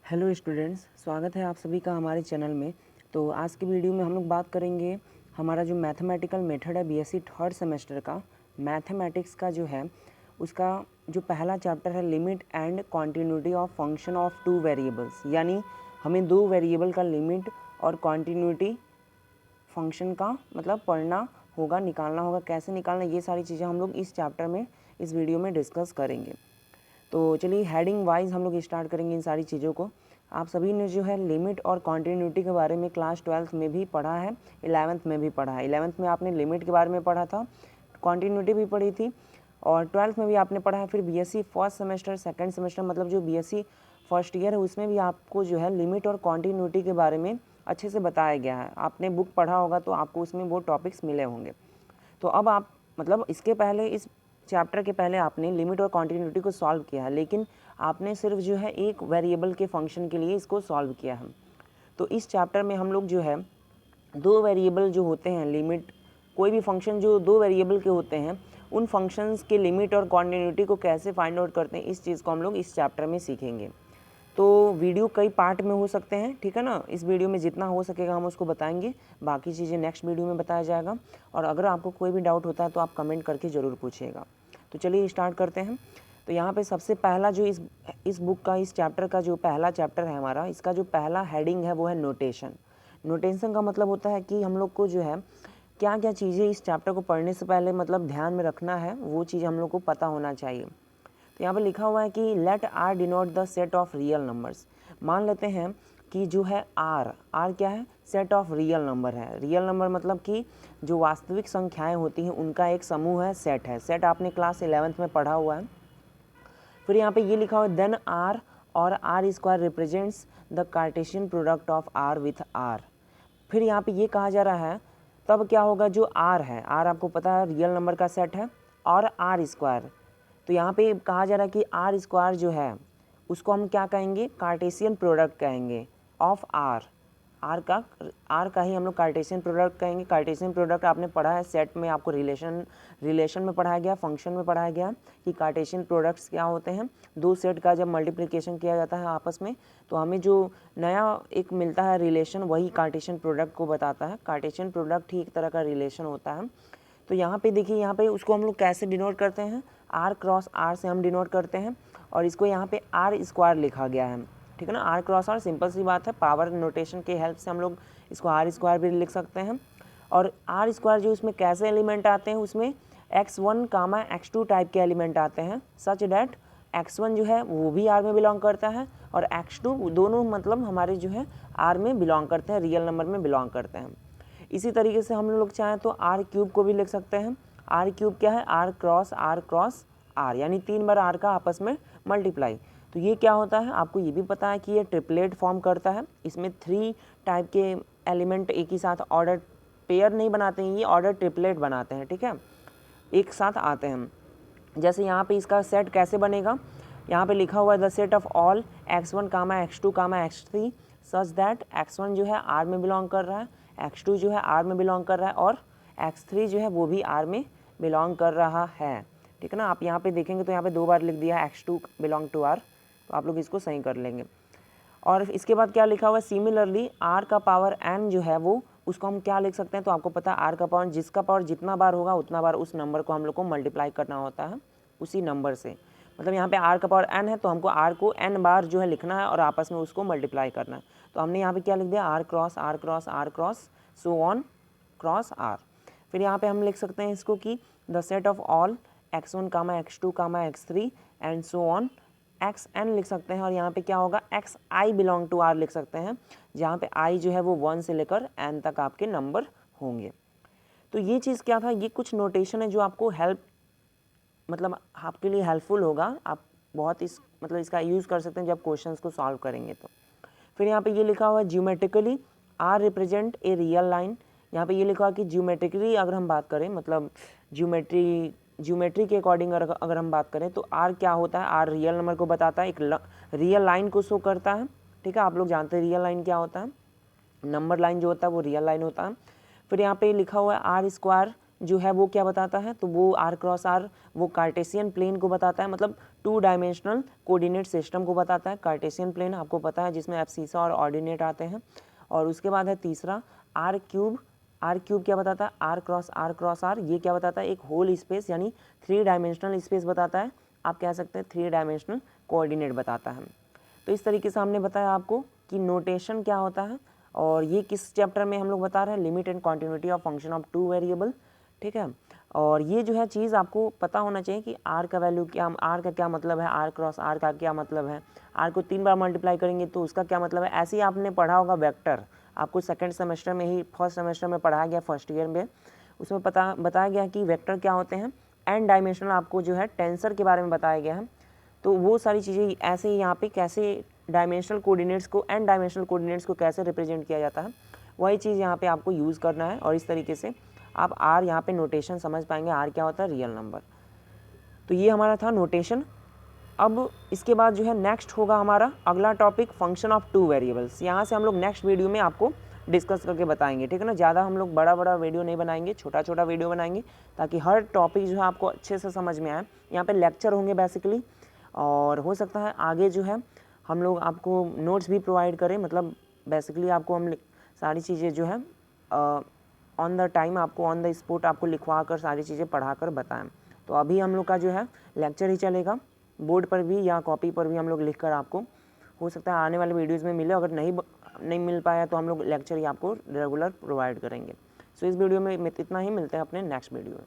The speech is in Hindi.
हेलो स्टूडेंट्स, स्वागत है आप सभी का हमारे चैनल में। तो आज की वीडियो में हम लोग बात करेंगे हमारा जो मैथमेटिकल मेथड है बीएससी थर्ड सेमेस्टर का मैथमेटिक्स का जो है उसका जो पहला चैप्टर है limit and continuity of function of two variables. यानी हमें दो वेरिएबल का लिमिट और कॉन्टिन्यूटी फंक्शन का मतलब पढ़ना होगा, निकालना होगा। कैसे निकालना, ये सारी चीज़ें हम लोग इस चैप्टर में इस वीडियो में डिस्कस करेंगे। तो चलिए हेडिंग वाइज हम लोग स्टार्ट करेंगे इन सारी चीज़ों को। आप सभी ने जो है लिमिट और कॉन्टिन्यूटी के बारे में क्लास 12th में भी पढ़ा है, 11th में भी पढ़ा है। 11th में आपने लिमिट के बारे में पढ़ा था, कॉन्टिन्यूटी भी पढ़ी थी, और 12th में भी आपने पढ़ा है। फिर BSc first semester second semester मतलब जो बीएससी फर्स्ट ईयर है उसमें भी आपको जो है लिमिट और कॉन्टिन्यूटी के बारे में अच्छे से बताया गया है। आपने बुक पढ़ा होगा तो आपको उसमें वो टॉपिक्स मिले होंगे। तो अब आप मतलब इसके पहले इस चैप्टर के पहले आपने लिमिट और कॉन्टिन्यूटी को सॉल्व किया है, लेकिन आपने सिर्फ जो है एक वेरिएबल के फंक्शन के लिए इसको सॉल्व किया है। तो इस चैप्टर में हम लोग जो है दो वेरिएबल जो होते हैं, लिमिट कोई भी फंक्शन जो दो वेरिएबल के होते हैं उन फंक्शंस के लिमिट और कॉन्टिन्यूटी को कैसे फाइंड आउट करते हैं, इस चीज़ को हम लोग इस चैप्टर में सीखेंगे। तो वीडियो कई पार्ट में हो सकते हैं, ठीक है ना। इस वीडियो में जितना हो सकेगा हम उसको बताएंगे, बाकी चीज़ें नेक्स्ट वीडियो में बताया जाएगा। और अगर आपको कोई भी डाउट होता है तो आप कमेंट करके ज़रूर पूछिएगा। तो चलिए स्टार्ट करते हैं। तो यहाँ पे सबसे पहला जो इस बुक का इस चैप्टर का जो पहला चैप्टर है हमारा, इसका जो पहला हेडिंग है वो है नोटेशन। नोटेशन का मतलब होता है कि हम लोग को जो है क्या क्या चीज़ें इस चैप्टर को पढ़ने से पहले मतलब ध्यान में रखना है, वो चीज़ हम लोग को पता होना चाहिए। तो यहाँ पे लिखा हुआ है कि let R denote the set of real numbers. मान लेते हैं कि जो है आर क्या है, सेट ऑफ रियल नंबर है। रियल नंबर मतलब कि जो वास्तविक संख्याएं होती हैं उनका एक समूह है, सेट है। सेट आपने क्लास 11th में पढ़ा हुआ है। फिर यहाँ पे ये लिखा हुआ है देन आर और R square represents the Cartesian product of R with R. फिर यहाँ पे ये कहा जा रहा है तब क्या होगा, जो आर है, आर आपको पता है रियल नंबर का सेट है, और आर स्क्वायर। तो यहाँ पे कहा जा रहा है कि आर स्क्वायर जो है उसको हम क्या कहेंगे, कार्टेशियन प्रोडक्ट कहेंगे ऑफ आर। आर का ही हम लोग कार्टेशियन प्रोडक्ट कहेंगे। कार्टेशियन प्रोडक्ट आपने पढ़ा है सेट में, आपको रिलेशन में पढ़ाया गया, फंक्शन में पढ़ाया गया कि कार्टेशियन प्रोडक्ट्स क्या होते हैं। दो सेट का जब मल्टीप्लिकेशन किया जाता है आपस में तो हमें जो नया एक मिलता है रिलेशन, वही कार्टेशियन प्रोडक्ट को बताता है। कार्टेशियन प्रोडक्ट ही एक तरह का रिलेशन होता है। तो यहाँ पे देखिए, यहाँ पे उसको हम लोग कैसे डिनोट करते हैं, आर क्रॉस आर से हम डिनोट करते हैं, और इसको यहाँ पे आर स्क्वायर लिखा गया है, ठीक है ना। आर क्रॉस आर सिंपल सी बात है, पावर नोटेशन के हेल्प से हम लोग इसको आर स्क्वायर भी लिख सकते हैं। और आर स्क्वायर जो इसमें कैसे एलिमेंट आते हैं, उसमें x1 कामा x2 टाइप के एलिमेंट आते हैं, सच डैट x1 जो है वो भी आर में बिलोंग करता है और x2 दोनों मतलब हमारे जो है आर में बिलोंग करते हैं, रियल नंबर में बिलोंग करते हैं। इसी तरीके से हम लोग चाहें तो आर क्यूब को भी लिख सकते हैं। आर क्यूब क्या है, आर क्रॉस आर, यानी 3 बार आर का आपस में मल्टीप्लाई। तो ये क्या होता है, आपको ये भी पता है कि ये ट्रिपलेट फॉर्म करता है। इसमें 3 टाइप के एलिमेंट एक ही साथ ऑर्डर पेयर नहीं बनाते हैं, ये ऑर्डर ट्रिपलेट बनाते हैं, ठीक है, एक साथ आते हैं। जैसे यहाँ पे इसका सेट कैसे बनेगा, यहाँ पे लिखा हुआ है the set of all x1 comma x2 comma x3 such that x1 जो है आर में बिलोंग कर रहा है, x2 जो है आर में बिलोंग कर रहा है, और x3 जो है वो भी आर में बिलोंग कर रहा है, ठीक है ना। आप यहाँ पे देखेंगे तो यहाँ पे 2 बार लिख दिया है x2 बिलोंग टू आर, तो आप लोग इसको सही कर लेंगे। और इसके बाद क्या लिखा हुआ है, सिमिलरली आर का पावर n जो है वो उसको हम क्या लिख सकते हैं, तो आपको पता है आर का पावर, जिसका पावर जितना बार होगा उतना बार उस नंबर को हम लोग को मल्टीप्लाई करना होता है उसी नंबर से। मतलब यहाँ पे आर का पावर n है तो हमको आर को n बार जो है लिखना है और आपस में उसको मल्टीप्लाई करना है। तो हमने यहाँ पे क्या लिख दिया, R cross R cross R cross so on cross R. फिर यहाँ पे हम लिख सकते हैं इसको कि the set of all x1 comma x2 comma x3 and so on xn लिख सकते हैं। और यहाँ पे क्या होगा, xi बिलोंग टू आर लिख सकते हैं, जहाँ पे i जो है वो 1 से लेकर n तक आपके नंबर होंगे। तो ये चीज़ क्या था, ये कुछ नोटेशन है जो आपको मतलब आपके लिए हेल्पफुल होगा। आप बहुत मतलब इसका यूज़ कर सकते हैं जब क्वेश्चंस को सॉल्व करेंगे तो। फिर यहाँ पे ये लिखा हुआ है geometrically R represent a real line. यहाँ पे ये लिखा हुआ कि ज्योमेट्रिकली अगर हम बात करें, मतलब ज्योमेट्री के अकॉर्डिंग अगर हम बात करें तो आर क्या होता है, आर रियल नंबर को बताता है, एक रियल लाइन को शो करता है, ठीक है। आप लोग जानते हैं रियल लाइन क्या होता है, नंबर लाइन जो होता है वो रियल लाइन होता है। फिर यहाँ पे लिखा हुआ है आर स्क्वायर जो है वो क्या बताता है, तो वो r क्रॉस r वो कार्टेशियन प्लेन को बताता है, मतलब 2 डायमेंशनल कोऑर्डिनेट सिस्टम को बताता है। कार्टेशियन प्लेन आपको पता है जिसमें एब्सिसा और ऑर्डिनेट आते हैं। और उसके बाद है तीसरा r क्यूब क्या बताता है, r क्रॉस r ये क्या बताता है, एक होल स्पेस यानी 3 डायमेंशनल स्पेस बताता है। आप कह सकते हैं 3 डायमेंशनल कोऑर्डिनेट बताता है। तो इस तरीके से हमने बताया आपको कि नोटेशन क्या होता है, और ये किस चैप्टर में हम लोग बता रहे हैं, limit and continuity of function of 2 variable, ठीक है। और ये जो है चीज़ आपको पता होना चाहिए कि r का वैल्यू क्या, r का क्या मतलब है, r क्रॉस r का क्या मतलब है, r को 3 बार मल्टीप्लाई करेंगे तो उसका क्या मतलब है। ऐसे ही आपने पढ़ा होगा वेक्टर, आपको सेकंड सेमेस्टर में ही, फर्स्ट सेमेस्टर में पढ़ाया गया, फर्स्ट ईयर में उसमें बताया गया कि वेक्टर क्या होते हैं। एन डायमेंशनल आपको जो है टेंसर के बारे में बताया गया है। तो वो सारी चीज़ें ऐसे ही यहाँ पे कैसे डायमेंशनल कोऑर्डिनेट्स को, एन डायमेंशनल कोऑर्डिनेट्स को कैसे रिप्रेजेंट किया जाता है, वही चीज़ यहाँ पे आपको यूज़ करना है। और इस तरीके से आप आर यहाँ पे नोटेशन समझ पाएंगे, आर क्या होता है, रियल नंबर। तो ये हमारा था नोटेशन। अब इसके बाद जो है नेक्स्ट होगा हमारा अगला टॉपिक फंक्शन ऑफ 2 वेरिएबल्स। यहाँ से हम लोग नेक्स्ट वीडियो में आपको डिस्कस करके बताएंगे, ठीक है ना। ज़्यादा हम लोग बड़ा वीडियो नहीं बनाएंगे, छोटा वीडियो बनाएंगे ताकि हर टॉपिक जो है आपको अच्छे से समझ में आए। यहाँ पे लेक्चर होंगे बेसिकली, और हो सकता है आगे जो है हम लोग आपको नोट्स भी प्रोवाइड करें, मतलब बेसिकली आपको हम सारी चीज़ें जो है ऑन द टाइम, आपको ऑन द स्पॉट आपको लिखवा कर सारी चीज़ें पढ़ा कर बताएं। तो अभी हम लोग का जो है लेक्चर ही चलेगा, बोर्ड पर भी या कॉपी पर भी हम लोग लिख कर आपको, हो सकता है आने वाले वीडियोज़ में मिले। अगर नहीं मिल पाया तो हम लोग लेक्चर ही आपको रेगुलर प्रोवाइड करेंगे। सो इस वीडियो में इतना ही, मिलते हैं अपने नेक्स्ट वीडियो में।